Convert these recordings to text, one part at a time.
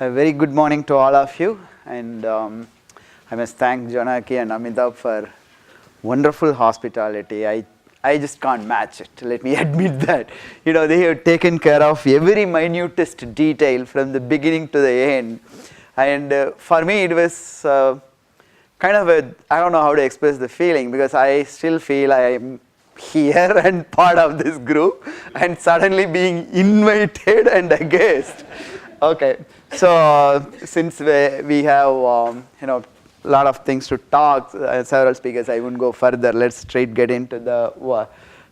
A very good morning to all of you, and I must thank Janaki and Amitabh for wonderful hospitality. I just can't match it, let me admit that. You know, they have taken care of every minutest detail from the beginning to the end, and for me it was kind of a, I don't know how to express the feeling, because I still feel I am here and part of this group, and suddenly being invited and a guest. Okay, so since we have a lot of things to talk, several speakers, I won't go further. Let's straight get into the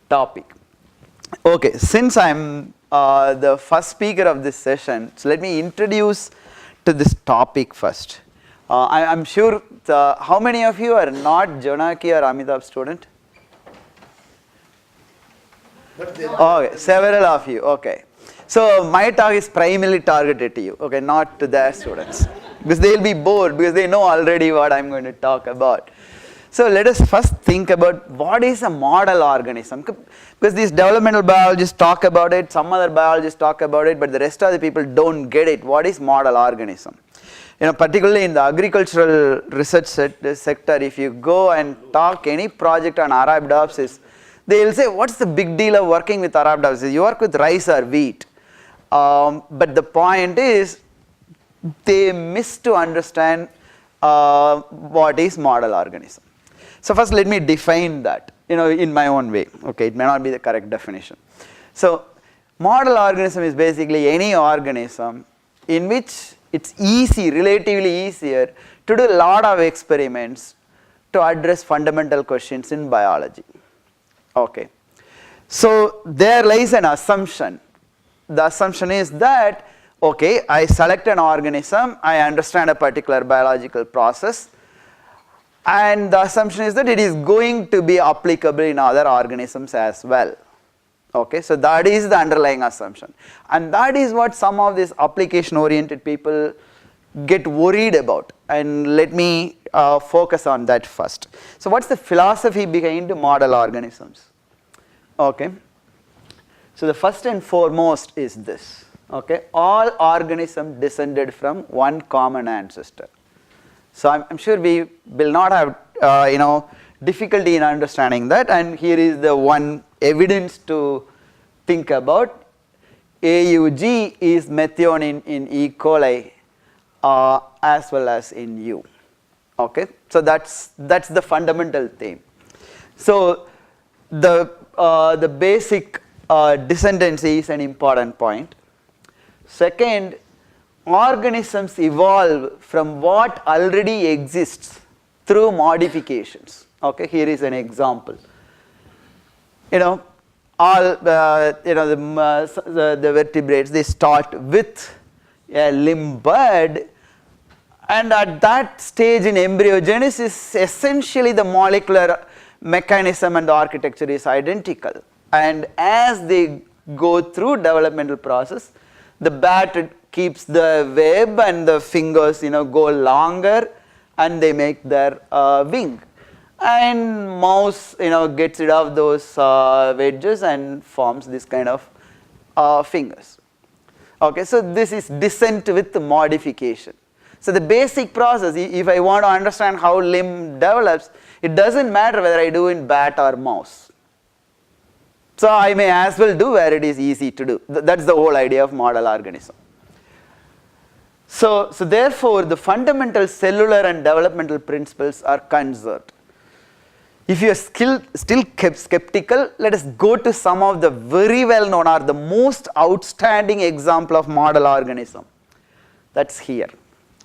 topic. Okay, since I'm the first speaker of this session, so let me introduce to this topic first. I'm sure how many of you are not Janaki or Amitabh student? Okay, several of you. Okay. So my talk is primarily targeted to you, okay, not to their students, because they'll be bored because they know already what I'm going to talk about. So let us first think about what is a model organism, because these developmental biologists talk about it, some other biologists talk about it, but the rest of the people don't get it. What is model organism? You know, particularly in the agricultural research sector, if you go and talk any project on Arabidopsis, they will say, what's the big deal of working with Arabidopsis? You work with rice or wheat. But the point is, they miss to understand what is model organism. So first let me define that, in my own way. Okay, it may not be the correct definition. So model organism is basically any organism in which it's relatively easier to do a lot of experiments to address fundamental questions in biology. Okay, so there lies an assumption. The assumption is that, okay, I select an organism, I understand a particular biological process, and the assumption is that it is going to be applicable in other organisms as well. Okay, so that is the underlying assumption, and that is what some of these application oriented people get worried about, and let me focus on that first. So what's the philosophy behind model organisms? Okay, so the first and foremost is this. Okay, all organisms descended from one common ancestor. So I'm sure we will not have difficulty in understanding that, and here is the one evidence to think about. AUG is methionine in E. coli as well as in you. Okay, so that's the fundamental theme. So the basic descendancy is an important point. Second, organisms evolve from what already exists through modifications. Okay, here is an example. All the vertebrates, they start with a limb bud, and at that stage in embryogenesis, essentially the molecular mechanism and the architecture is identical, and as they go through developmental process, the bat keeps the web and the fingers go longer, and they make their wing, and mouse gets rid of those wedges and forms this kind of fingers. Okay, so this is descent with modification. So the basic process, if I want to understand how limb develops, it doesn't matter whether I do in bat or mouse. So I may as well do where it is easy to do. That's the whole idea of model organism. So therefore, the fundamental cellular and developmental principles are conserved. If you are still skeptical, let us go to some of the very well known or the most outstanding example of model organism. That's here.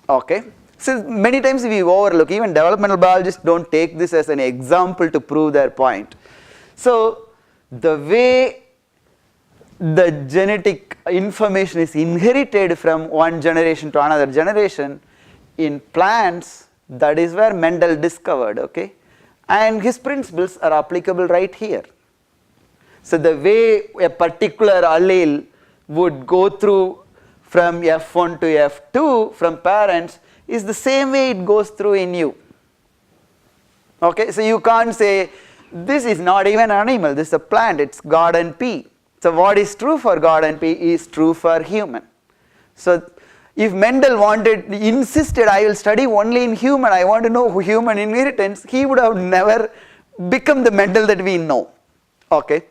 Okay. So many times we overlook, even developmental biologists don't take this as an example to prove their point. So the way the genetic information is inherited from one generation to another generation in plants, that is where Mendel discovered, okay, and his principles are applicable right here. So the way a particular allele would go through from F1 to F2 from parents is the same way it goes through in you. Okay, so you can't say this is not even an animal, this is a plant, it's God and P. So what is true for God and P is true for human. So If Mendel insisted, I will study only in human, I want to know human inheritance, he would have never become the Mendel that we know. Okay.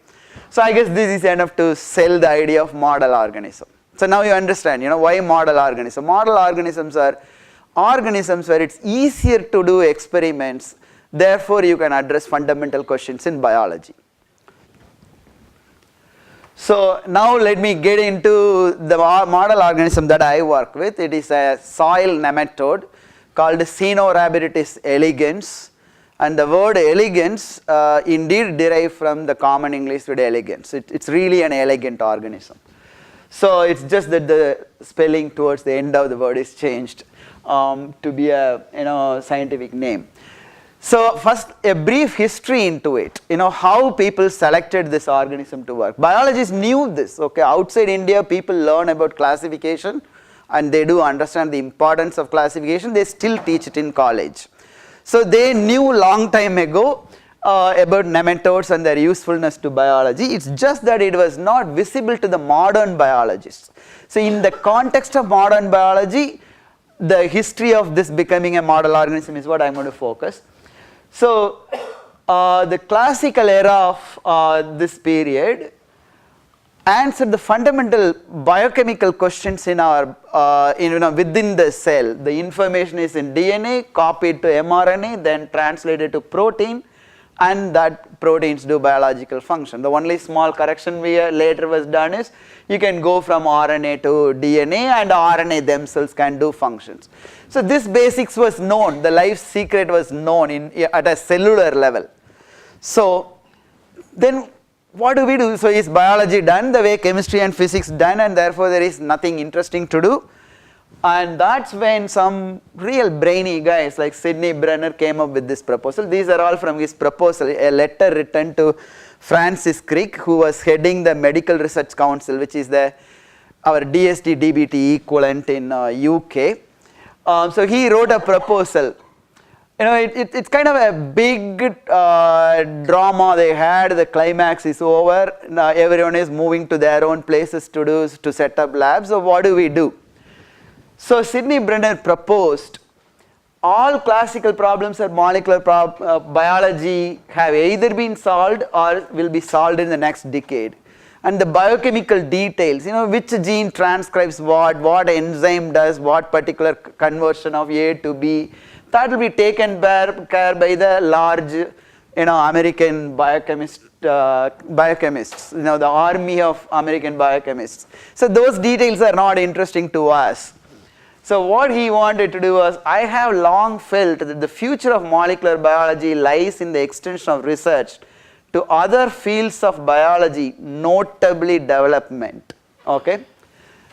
So I guess this is enough to sell the idea of model organism. So now you understand, why model organism. Model organisms are organisms where it's easier to do experiments, therefore you can address fundamental questions in biology. So now let me get into the model organism that I work with. It is a soil nematode called Caenorhabditis elegans, and the word elegans indeed derived from the common English word elegans. It's really an elegant organism. So it's just that the spelling towards the end of the word is changed to be a scientific name. So first a brief history into it, how people selected this organism to work. Biologists knew this, okay, outside India people learn about classification and they do understand the importance of classification, they still teach it in college. So they knew long time ago about nematodes and their usefulness to biology, it's just that it was not visible to the modern biologists. So in the context of modern biology, the history of this becoming a model organism is what I am going to focus. So the classical era of this period answered the fundamental biochemical questions in our within the cell. The information is in DNA, copied to mRNA, then translated to protein, and that proteins do biological function. The only small correction later was done is you can go from RNA to DNA and RNA themselves can do functions. So this basics was known, the life secret was known at a cellular level. So then what do we do? So is biology done the way chemistry and physics done, and therefore there is nothing interesting to do? And that's when some real brainy guys like Sidney Brenner came up with this proposal. These are all from his proposal, a letter written to Francis Crick, who was heading the Medical Research Council, which is our DST DBT equivalent in UK. So he wrote a proposal. It's kind of a big drama they had. The climax is over. Now everyone is moving to their own places to set up labs. So what do we do? So Sidney Brenner proposed all classical problems of molecular biology have either been solved or will be solved in the next decade. And the biochemical details, which gene transcribes what enzyme does, what particular conversion of A to B, that will be taken care by the large, American biochemists, the army of American biochemists. So those details are not interesting to us. So what he wanted to do was, I have long felt that the future of molecular biology lies in the extension of research to other fields of biology, notably development. Okay?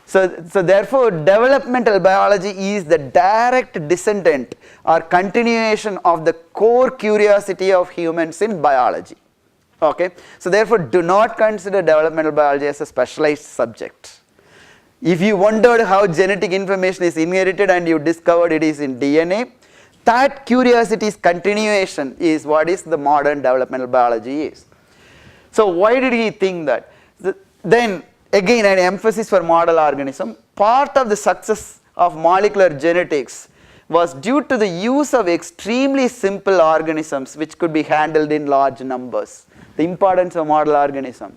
So therefore developmental biology is the direct descendant or continuation of the core curiosity of humans in biology. Okay? So therefore do not consider developmental biology as a specialized subject. If you wondered how genetic information is inherited and you discovered it is in DNA, that curiosity's continuation is what is the modern developmental biology is. So why did he think that? Then again an emphasis for model organism. Part of the success of molecular genetics was due to the use of extremely simple organisms which could be handled in large numbers. The importance of model organism.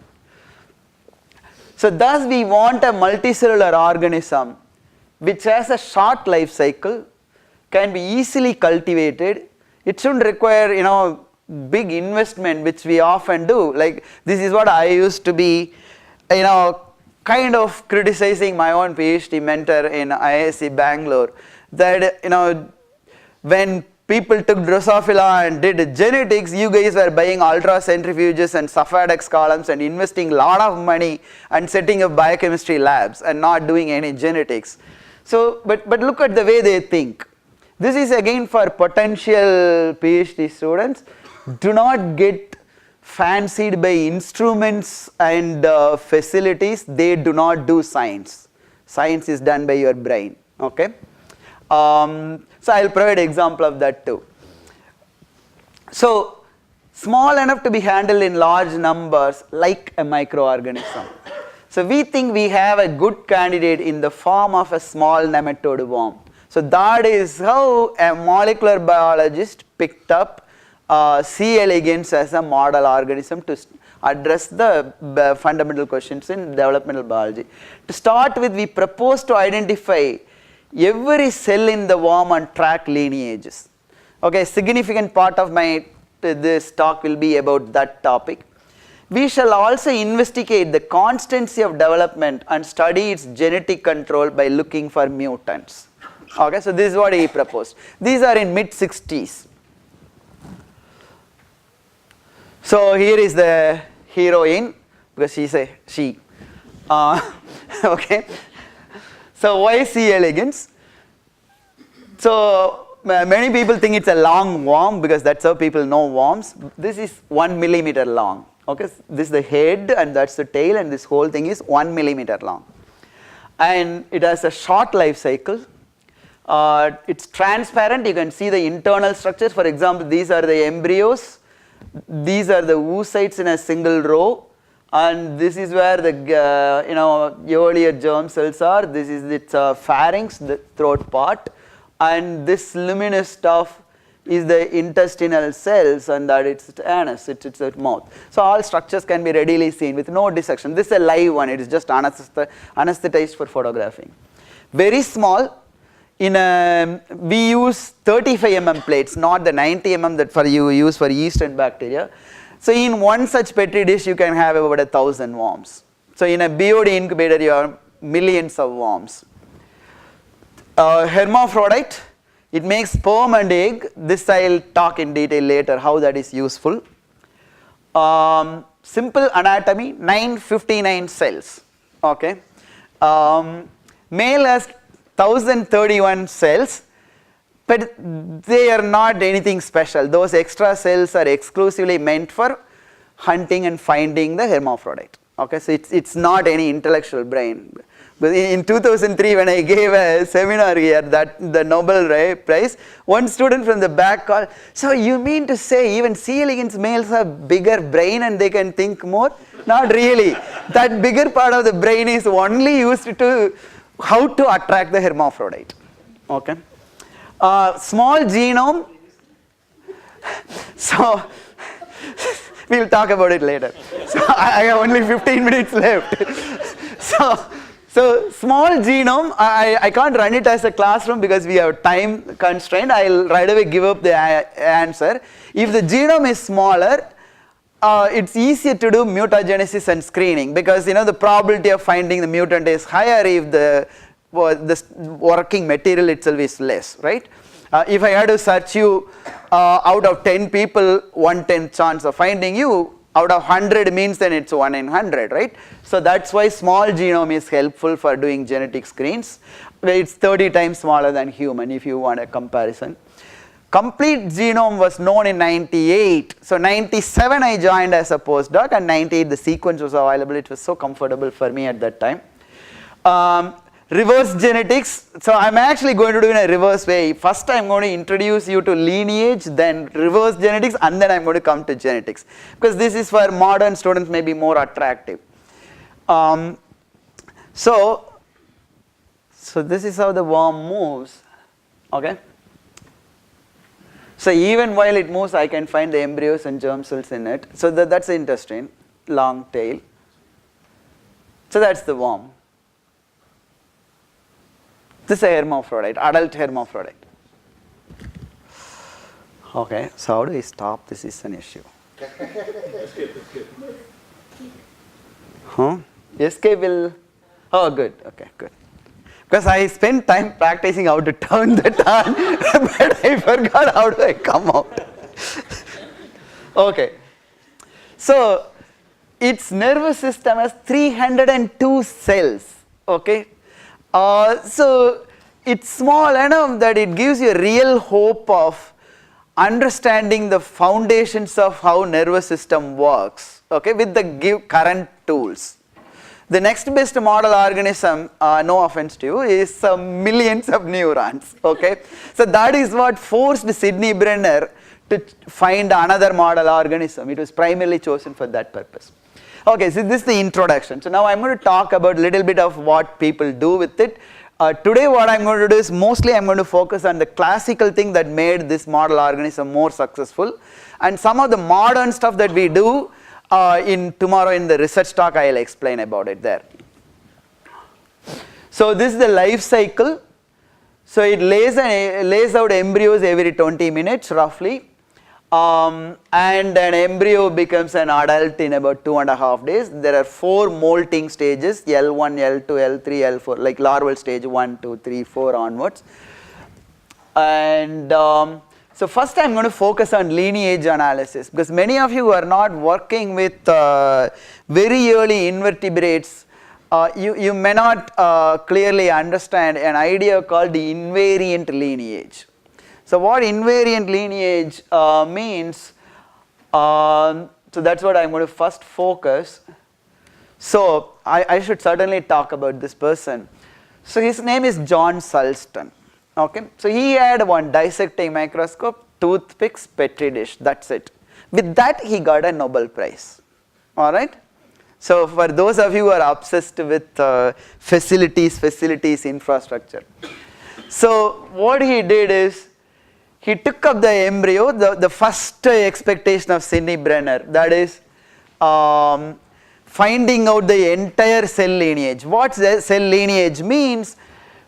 So thus we want a multicellular organism which has a short life cycle, can be easily cultivated. It shouldn't require big investment which we often do. Like this is what I used to be kind of criticizing my own PhD mentor in IIT Bangalore, that when people took Drosophila and did genetics, you guys were buying ultracentrifuges and Safradex columns and investing a lot of money and setting up biochemistry labs and not doing any genetics. So, but look at the way they think. This is again for potential PhD students. Do not get fancied by instruments and facilities. They do not do science. Science is done by your brain. Okay. So I will provide example of that too. So small enough to be handled in large numbers like a microorganism. So we think we have a good candidate in the form of a small nematode worm. So that is how a molecular biologist picked up C. elegans as a model organism to address the fundamental questions in developmental biology. To start with, we propose to identify every cell in the worm and track lineages. Okay, a significant part of this talk will be about that topic. We shall also investigate the constancy of development and study its genetic control by looking for mutants. Okay, so this is what he proposed. These are in mid-60s. So here is the heroine, because she's a she. Okay. So why C. elegans? So many people think it's a long worm because that's how people know worms. This is 1 millimeter long. Okay, this is the head and that's the tail, and this whole thing is 1 millimeter long. And it has a short life cycle. It's transparent. You can see the internal structures. For example, these are the embryos. These are the oocytes in a single row, and this is where the earlier germ cells are. This is its pharynx, the throat part, and this luminous stuff is the intestinal cells, and that it's anus, it's a mouth. So all structures can be readily seen with no dissection. This is a live one. It is just anesthetized for photographing. Very small. We use 35 mm plates, not the 90 mm that you use for yeast and bacteria. So in one such petri dish, you can have about 1,000 worms. So in a BOD incubator, you have millions of worms. Hermaphrodite, it makes sperm and egg. This I'll talk in detail later how that is useful. Simple anatomy, 959 cells. Okay. Male has 1031 cells, but they are not anything special. Those extra cells are exclusively meant for hunting and finding the hermaphrodite. Okay, so it's not any intellectual brain. But in 2003, when I gave a seminar here, the Nobel Prize, one student from the back called, so you mean to say even C. elegans males have bigger brain and they can think more? Not really. That bigger part of the brain is only used to how to attract the hermaphrodite. Okay. Small genome. So we'll talk about it later. So I have only 15 minutes left. So small genome, I can't run it as a classroom because we have time constraint. I'll right away give up the answer. If the genome is smaller, it's easier to do mutagenesis and screening because the probability of finding the mutant is higher if the working material itself is less, right? If I had to search you out of 10 people, 1/10 chance of finding you, out of 100 means then it's 1 in 100, right? So that's why small genome is helpful for doing genetic screens. It's 30 times smaller than human if you want a comparison. Complete genome was known in 98. So 97 I joined as a postdoc, and 98 the sequence was available. It was so comfortable for me at that time. Reverse genetics. So I'm actually going to do in a reverse way. First I'm going to introduce you to lineage, then reverse genetics, and then I'm going to come to genetics. Because this is for modern students maybe more attractive. So this is how the worm moves. Okay. So even while it moves, I can find the embryos and germ cells in it. So that's interesting, long tail. So that's the worm. This is a hermaphrodite, adult hermaphrodite. Okay, so how do I stop? This is an issue. Escape. Huh? Escape will, oh good, okay, good. Because I spent time practicing how to turn that on, but I forgot how do I come out. Okay. So its nervous system has 302 cells. Okay. So it's small enough that it gives you a real hope of understanding the foundations of how nervous system works. Okay, with the current tools. The next best model organism, no offense to you, is millions of neurons. Okay, so that is what forced Sidney Brenner to find another model organism. It was primarily chosen for that purpose. Okay, so this is the introduction. So now I'm going to talk about a little bit of what people do with it. Today what I'm going to do is mostly I'm going to focus on the classical thing that made this model organism more successful, and some of the modern stuff that we do tomorrow in the research talk I'll explain about it there. So this is the life cycle. So it lays out embryos every 20 minutes roughly, and an embryo becomes an adult in about 2.5 days. There are 4 molting stages, L1, L2, L3, L4, like larval stage 1, 2, 3, 4 onwards. And so first I'm going to focus on lineage analysis, because many of you are not working with very early invertebrates. You may not clearly understand an idea called the invariant lineage. So what invariant lineage means, so that's what I'm going to first focus. So I should certainly talk about this person. So his name is John Sulston. Okay, so he had one dissecting microscope, toothpicks, petri dish, that's it. With that he got a Nobel Prize. Alright. So for those of you who are obsessed with facilities, infrastructure. So what he did is, he took up the embryo, the first expectation of Sidney Brenner, that is finding out the entire cell lineage. What cell lineage means?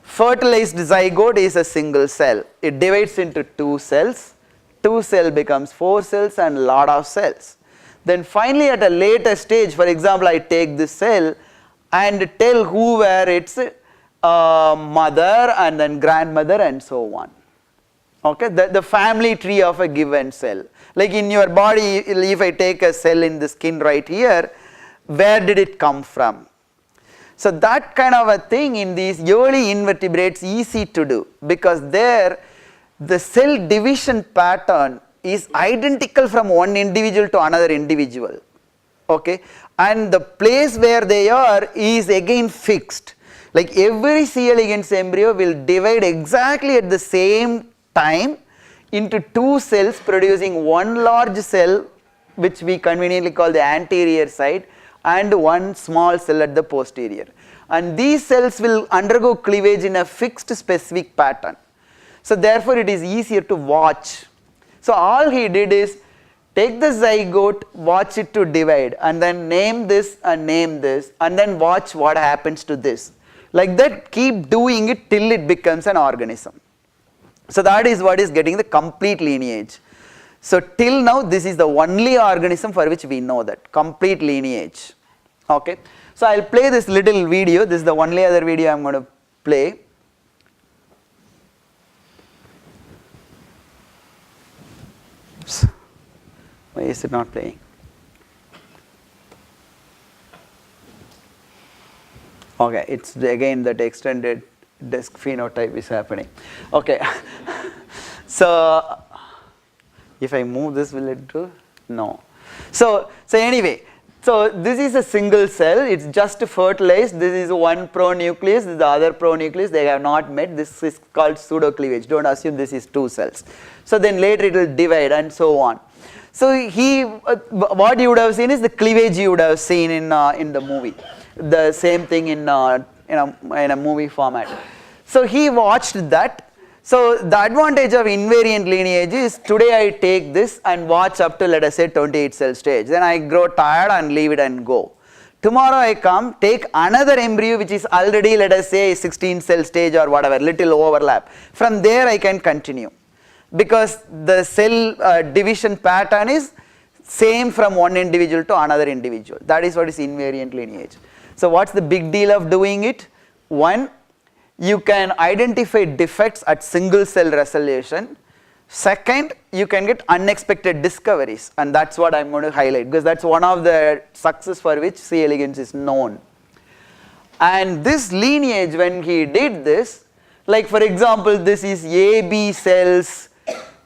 Fertilized zygote is a single cell. It divides into 2 cells. 2 cell becomes 4 cells and lot of cells. Then finally at a later stage, for example, I take this cell and tell who were its mother and then grandmother and so on. Okay, the family tree of a given cell. Like in your body, if I take a cell in the skin right here, where did it come from? So that kind of a thing in these early invertebrates easy to do, because there the cell division pattern is identical from one individual to another individual. Okay, and the place where they are is again fixed. Like every C. elegans embryo will divide exactly at the same time into 2 cells, producing one large cell which we conveniently call the anterior side and one small cell at the posterior. And these cells will undergo cleavage in a fixed specific pattern. So therefore it is easier to watch. So all he did is take the zygote, watch it to divide, and then name this and then watch what happens to this. Like that, keep doing it till it becomes an organism. So that is what is getting the complete lineage. So till now this is the only organism for which we know that, complete lineage. Okay. So I'll play this little video. This is the only other video I'm going to play. Oops. Why is it not playing? Okay, it's again that extended disk phenotype is happening. Okay. So if I move this, will it do? No. So anyway, so this is a single cell, it's just fertilized. This is one pronucleus, this is the other pronucleus, they have not met. This is called pseudocleavage. Don't assume this is 2 cells. So then later it will divide and so on. So what you would have seen is the cleavage you would have seen in the movie. The same thing in a movie format. So he watched that. So the advantage of invariant lineage is, today I take this and watch up to, let us say, 28 cell stage. Then I grow tired and leave it and go. Tomorrow I come, take another embryo which is already, let us say, 16 cell stage or whatever, little overlap. From there I can continue, because the cell division pattern is same from one individual to another individual. That is what is invariant lineage. So what's the big deal of doing it? One, you can identify defects at single cell resolution. Second, you can get unexpected discoveries, and that's what I'm going to highlight, because that's one of the success for which C. elegans is known. And this lineage, when he did this, like for example, this is AB cells,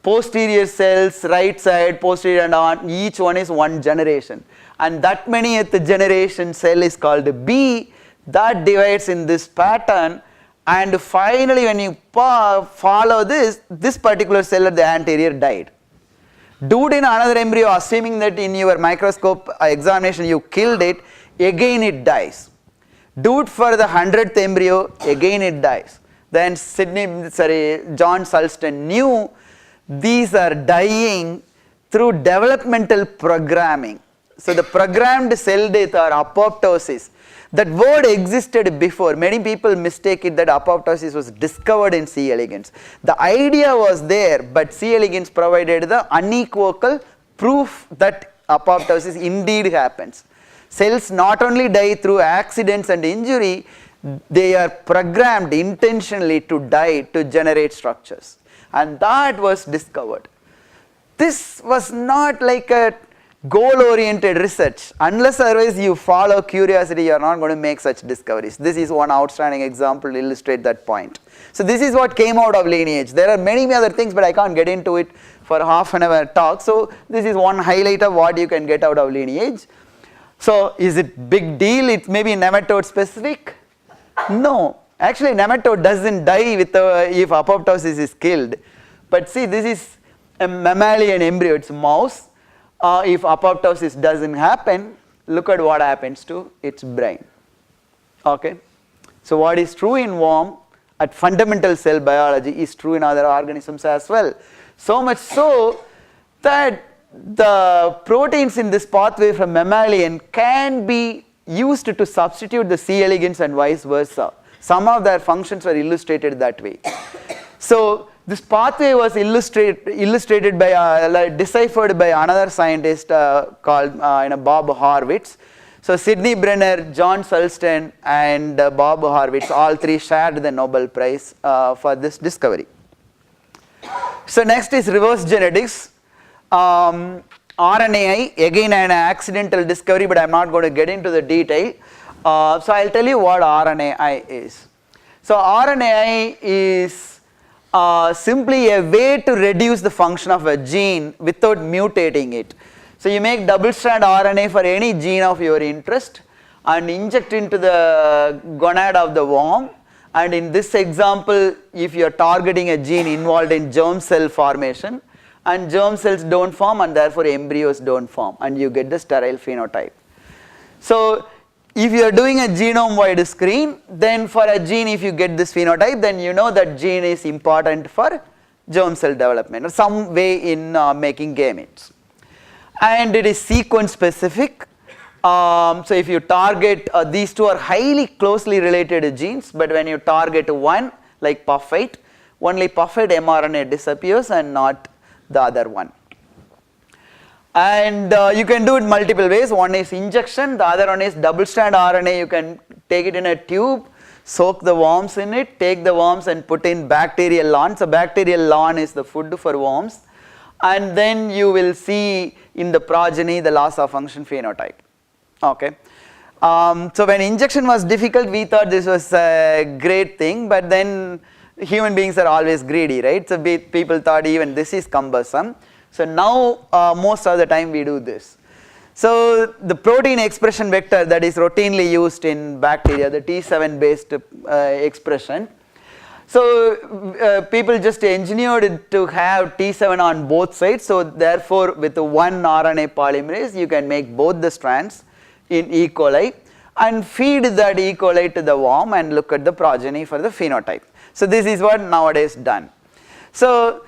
posterior cells, right side, posterior and on, each one is one generation. And that many at the generation cell is called B, that divides in this pattern. And finally when you follow this particular cell at the anterior died. do it in another embryo, assuming that in your microscope examination you killed it, again it dies. Do it for the 100th embryo, again it dies. Then John Sulston knew these are dying through developmental programming. So the programmed cell death or apoptosis, that word existed before. Many people mistake it that apoptosis was discovered in C. elegans. The idea was there, but C. elegans provided the unequivocal proof that apoptosis indeed happens. Cells not only die through accidents and injury, they are programmed intentionally to die to generate structures. And that was discovered. This was not like a goal-oriented research. Unless otherwise you follow curiosity, you are not going to make such discoveries. This is one outstanding example to illustrate that point. So this is what came out of lineage. There are many other things, but I can't get into it for half an hour talk. So this is one highlight of what you can get out of lineage. So is it big deal? It's maybe nematode specific? No. Actually, nematode doesn't die with if apoptosis is killed. But see, this is a mammalian embryo, it's a mouse. If apoptosis doesn't happen, look at what happens to its brain. Okay. So what is true in worm at fundamental cell biology is true in other organisms as well. So much so that the proteins in this pathway from mammalian can be used to substitute the C. elegans and vice versa. Some of their functions were illustrated that way. So this pathway was illustrated by deciphered by another scientist called Bob Horwitz. So Sidney Brenner, John Sulston and Bob Horwitz, all three shared the Nobel Prize for this discovery. So next is reverse genetics. RNAi, again an accidental discovery, but I am not going to get into the detail. So I will tell you what RNAi is. So RNAi is simply a way to reduce the function of a gene without mutating it. So you make double strand RNA for any gene of your interest and inject into the gonad of the worm, and in this example if you are targeting a gene involved in germ cell formation, and germ cells don't form and therefore embryos don't form, and you get the sterile phenotype. So if you are doing a genome wide screen, then for a gene if you get this phenotype, then you know that gene is important for germ cell development or some way in making gametes. And it is sequence specific. So if you target, these two are highly closely related genes, but when you target one like PUF8, only PUF8 mRNA disappears and not the other one. And you can do it multiple ways. One is injection, the other one is double strand RNA. You can take it in a tube, soak the worms in it, take the worms and put in bacterial lawn. So bacterial lawn is the food for worms, and then you will see in the progeny the loss of function phenotype. Okay. So when injection was difficult, we thought this was a great thing, but then human beings are always greedy, right? So people thought even this is cumbersome. So now most of the time we do this. So the protein expression vector that is routinely used in bacteria, the T7 based expression. So people just engineered it to have T7 on both sides. So therefore with one RNA polymerase you can make both the strands in E. coli and feed that E. coli to the worm and look at the progeny for the phenotype. So this is what nowadays done. So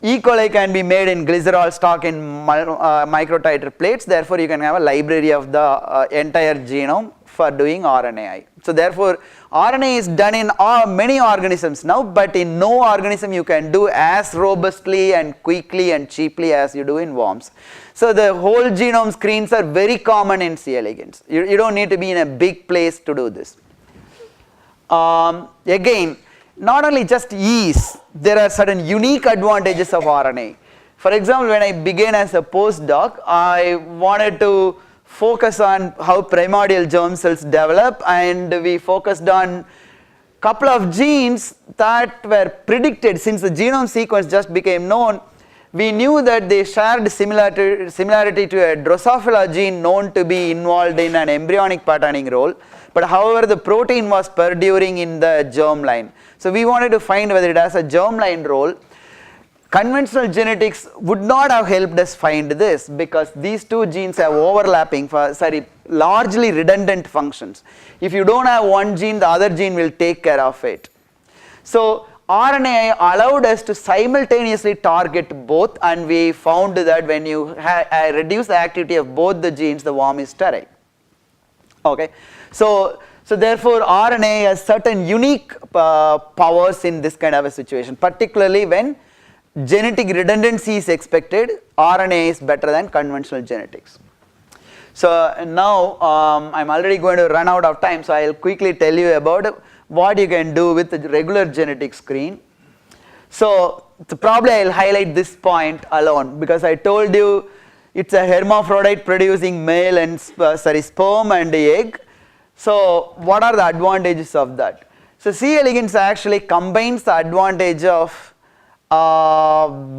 E. coli can be made in glycerol stock in microtiter plates, therefore you can have a library of the entire genome for doing RNAi. So therefore RNA is done in many organisms now, but in no organism you can do as robustly and quickly and cheaply as you do in worms. So the whole genome screens are very common in C. elegans. You don't need to be in a big place to do this. Again, not only just ease, there are certain unique advantages of RNA. For example, when I began as a postdoc, I wanted to focus on how primordial germ cells develop, and we focused on couple of genes that were predicted since the genome sequence just became known. We knew that they shared similarity to a Drosophila gene known to be involved in an embryonic patterning role, but however the protein was perduring in the germline. So we wanted to find whether it has a germline role. Conventional genetics would not have helped us find this because these two genes have overlapping, largely redundant functions. If you don't have one gene, the other gene will take care of it. So RNAi allowed us to simultaneously target both, and we found that when you reduce the activity of both the genes, the worm is sterile. Okay, so therefore RNA has certain unique powers in this kind of a situation, particularly when genetic redundancy is expected. RNA is better than conventional genetics. So now I'm already going to run out of time, so I'll quickly tell you about what you can do with the regular genetic screen. So probably I'll highlight this point alone because I told you it's a hermaphrodite producing male and sperm and egg. So what are the advantages of that? So C. elegans actually combines the advantage of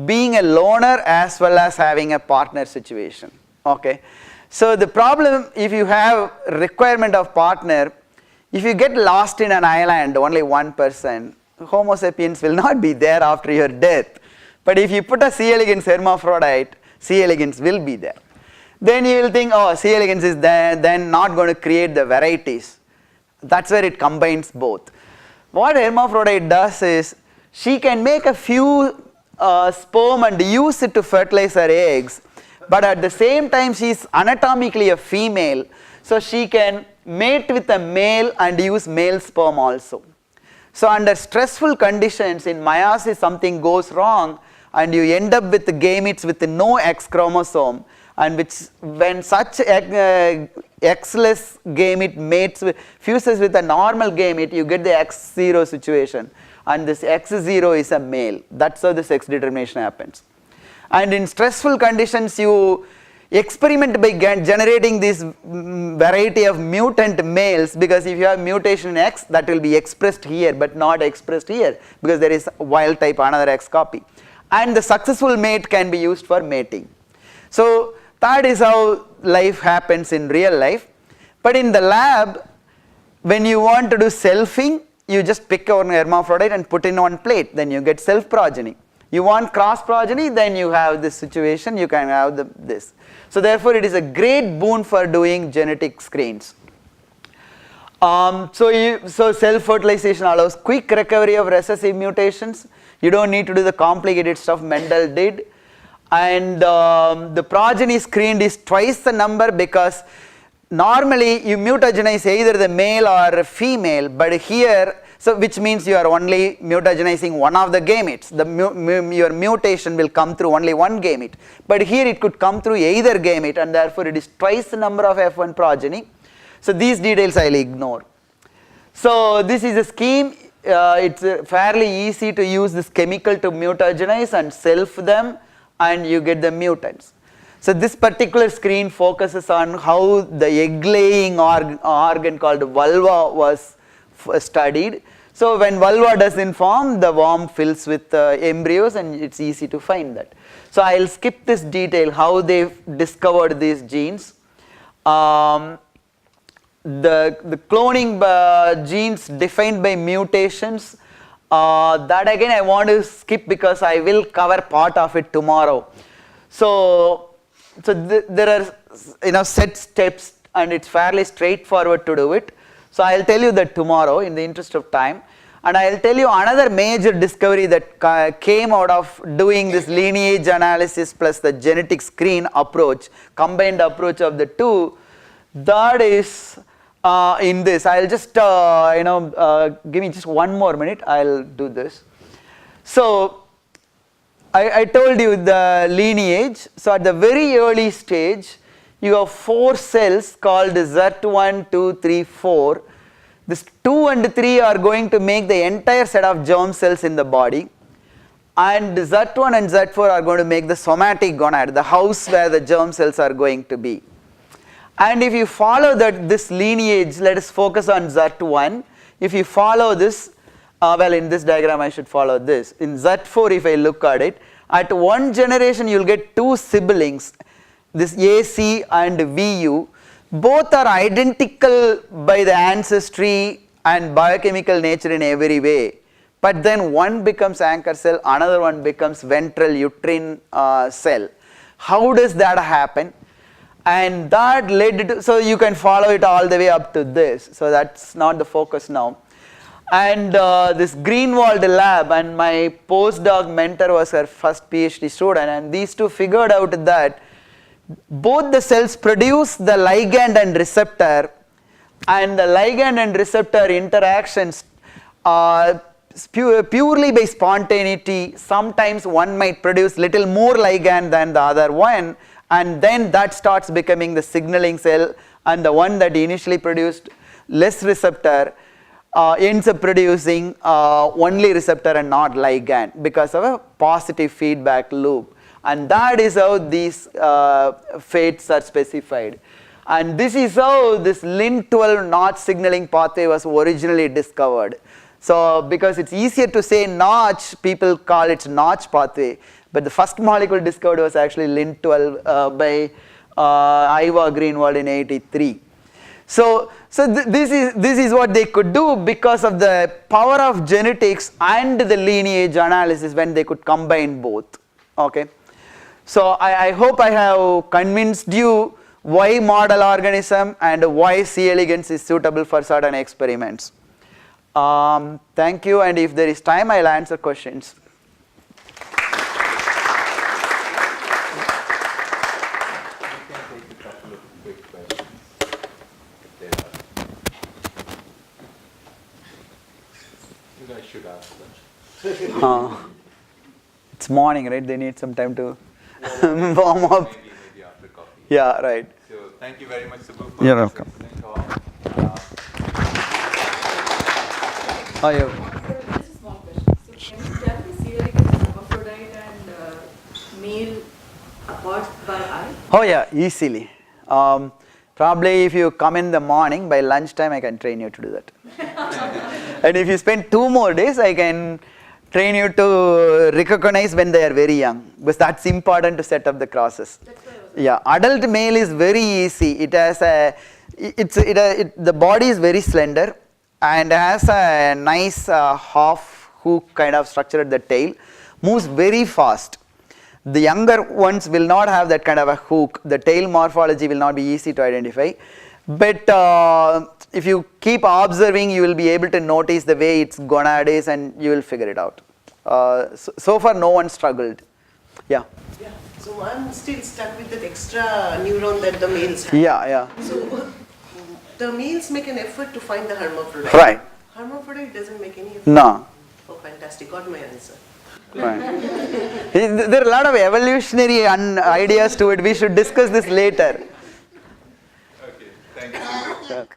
being a loner as well as having a partner situation. Okay, so the problem, if you have requirement of partner, if you get lost in an island, only 1%, Homo sapiens will not be there after your death. But if you put a C. elegans hermaphrodite, C. elegans will be there. Then you will think, oh, C. elegans is there, then not going to create the varieties. That's where it combines both. What hermaphrodite does is, she can make a few sperm and use it to fertilize her eggs, but at the same time she is anatomically a female, so she can mate with a male and use male sperm also. So under stressful conditions in meiosis, something goes wrong and you end up with the gametes with no X chromosome, and when such X-less gamete fuses with a normal gamete, you get the X0 situation, and this X0 is a male. That's how the sex determination happens. And in stressful conditions, you experiment by generating this variety of mutant males, because if you have mutation in X, that will be expressed here but not expressed here because there is wild type another X copy, and the successful mate can be used for mating. So that is how life happens in real life. But in the lab, when you want to do selfing, you just pick one hermaphrodite and put in one plate, then you get self progeny. You want cross progeny, then you have this situation, you can have this. So therefore it is a great boon for doing genetic screens. So self-fertilization allows quick recovery of recessive mutations. You don't need to do the complicated stuff Mendel did. And the progeny screened is twice the number, because normally you mutagenize either the male or female, but here, so which means you are only mutagenizing one of the gametes. Your mutation will come through only one gamete, but here it could come through either gamete, and therefore it is twice the number of F1 progeny. So these details I will ignore. So this is a scheme. It's fairly easy to use this chemical to mutagenize and self them, and you get the mutants. So this particular screen focuses on how the egg laying organ called vulva was studied. So when vulva doesn't form, the worm fills with embryos, and it's easy to find that. So I'll skip this detail how they discovered these genes. The cloning genes defined by mutations, that again I want to skip because I will cover part of it tomorrow. So there are set steps, and it's fairly straightforward to do it. So I'll tell you that tomorrow in the interest of time, and I'll tell you another major discovery that came out of doing this lineage analysis plus the genetic screen approach, combined approach of the two. That is in this. I'll just give me just one more minute. I'll do this. So I told you the lineage. So at the very early stage, you have 4 cells called Z1, 2, 3, 4. This 2 and 3 are going to make the entire set of germ cells in the body, and Z1 and Z4 are going to make the somatic gonad, the house where the germ cells are going to be. And if you follow this lineage, let us focus on Z1. If you follow this, well, in this diagram I should follow this. In Z4, if I look at it, at one generation you will get 2 siblings, this AC and VU. Both are identical by the ancestry and biochemical nature in every way. but then one becomes anchor cell, another one becomes ventral uterine cell. How does that happen? And that led to, so you can follow it all the way up to this, so that's not the focus now. And this Greenwall lab, and my postdoc mentor was her first PhD student, and these two figured out that both the cells produce the ligand and receptor, and the ligand and receptor interactions are purely by spontaneity. Sometimes one might produce little more ligand than the other one, and then that starts becoming the signaling cell, and the one that initially produced less receptor ends up producing only receptor and not ligand because of a positive feedback loop. And that is how these fates are specified. And this is how this Lin12 notch signaling pathway was originally discovered. So because it's easier to say notch, people call it notch pathway. But the first molecule discovered was actually Lin12 by Iva Greenwall in 1983. So this is what they could do because of the power of genetics and the lineage analysis when they could combine both. Okay. So I hope I have convinced you why model organism and why C. elegans is suitable for certain experiments. Thank you, and if there is time, I'll answer questions. It's morning, right? They need some time to warm up. Maybe after coffee. Yeah, right. So thank you very much, Subbu. You're welcome. Oh, yeah. Just a small question. So can you tell the C. elegans hermaphrodite and male apart by eye? Oh yeah, easily. Probably if you come in the morning, by lunchtime I can train you to do that. And if you spend 2 more days, I can train you to recognize when they are very young, because that's important to set up the crosses. Yeah, adult male is very easy. It has a, the body is very slender and has a nice half hook kind of structure at the tail, moves very fast. The younger ones will not have that kind of a hook. The tail morphology will not be easy to identify. But if you keep observing, you will be able to notice the way its gonad is, and you will figure it out. So far, no one struggled. Yeah. Yeah. So I'm still stuck with that extra neuron that the males have. Yeah, yeah. So the males make an effort to find the hermaphrodite. Right. Hermaphrodite doesn't make any effort. No. Oh, fantastic! Got my answer. Right. There are a lot of evolutionary ideas to it. We should discuss this later. Okay, thank you. Sure.